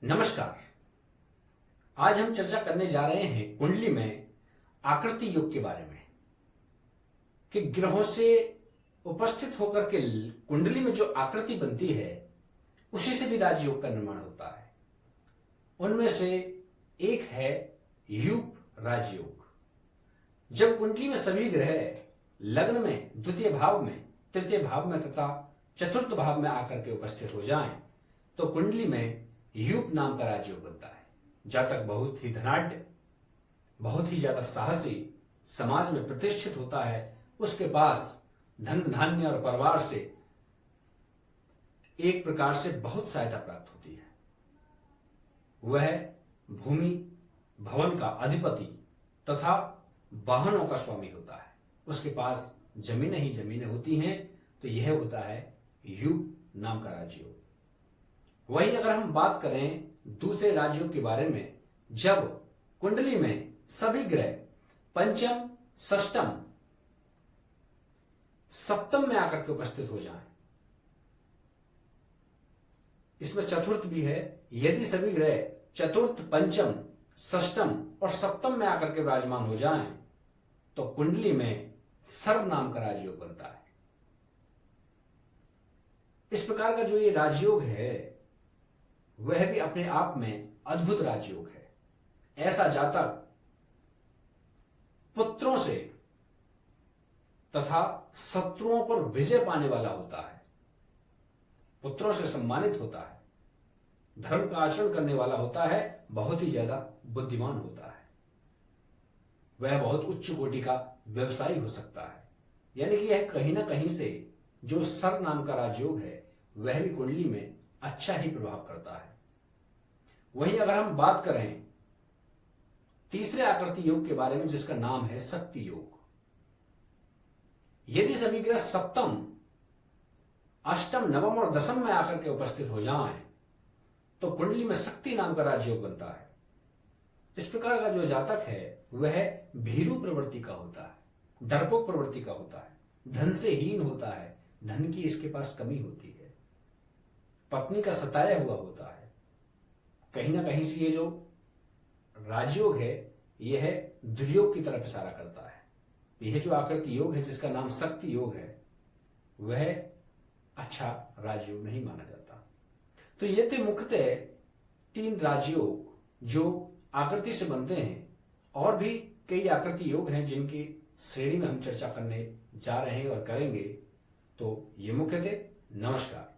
नमस्कार। आज हम चर्चा करने जा रहे हैं कुंडली में आकृति योग के बारे में कि ग्रहों से उपस्थित होकर के कुंडली में जो आकृति बनती है उसी से भी राजयोग का निर्माण होता है। उनमें से एक है यूप राजयोग। जब कुंडली में सभी ग्रह लग्न में द्वितीय भाव में, तृतीय भाव में तथा चतुर्थ भाव में आकर के उपस्थित हो जाएं तो कुंडली में यूप नाम का राजयोग बनता है। जातक बहुत ही धनाढ्य, बहुत ही ज्यादा साहसी, समाज में प्रतिष्ठित होता है। उसके पास धन धान्य और परिवार से एक प्रकार से बहुत सहायता प्राप्त होती है। वह भूमि भवन का अधिपति तथा वाहनों का स्वामी होता है। उसके पास जमीनें ही जमीनें होती हैं। तो यह होता है यूप नाम का राजयोग। वहीं अगर हम बात करें दूसरे राजयोग के बारे में, जब कुंडली में सभी ग्रह पंचम, षष्टम, सप्तम में आकर के उपस्थित हो जाएं, इसमें चतुर्थ भी है। यदि सभी ग्रह चतुर्थ, पंचम, षष्टम और सप्तम में आकर के विराजमान हो जाएं तो कुंडली में सर्व नाम का राजयोग बनता है। इस प्रकार का जो ये राजयोग है वह भी अपने आप में अद्भुत राजयोग है। ऐसा जातक पुत्रों से तथा शत्रुओं पर विजय पाने वाला होता है, पुत्रों से सम्मानित होता है, धर्म का आचरण करने वाला होता है, बहुत ही ज्यादा बुद्धिमान होता है। वह बहुत उच्च कोटि का व्यवसायी हो सकता है। यानी कि यह कहीं ना कहीं से जो सर नाम का राजयोग है वह भी कुंडली में अच्छा ही प्रभाव करता है। वहीं अगर हम बात करें तीसरे आकृति योग के बारे में, जिसका नाम है शक्ति योग। यदि सभी ग्रह सप्तम, अष्टम, नवम और दसम में आकर के उपस्थित हो जाएं तो कुंडली में शक्ति नाम का राजयोग बनता है। इस प्रकार का जो जातक है वह भीरू प्रवृत्ति का होता है, डरपोक प्रवृत्ति का होता है, धन से हीन होता है, धन की इसके पास कमी होती है, पत्नी का सताया हुआ होता है। कहीं ना कहीं से ये जो राजयोग है यह दुर्योग की तरफ इशारा करता है। यह जो आकृति योग है जिसका नाम शक्ति योग है वह अच्छा राजयोग नहीं माना जाता। तो ये थे मुख्यतः 3 राजयोग जो आकृति से बनते हैं। और भी कई आकृति योग हैं जिनकी श्रेणी में हम चर्चा करने जा रहे हैं और करेंगे। तो ये मुख्य थे। नमस्कार।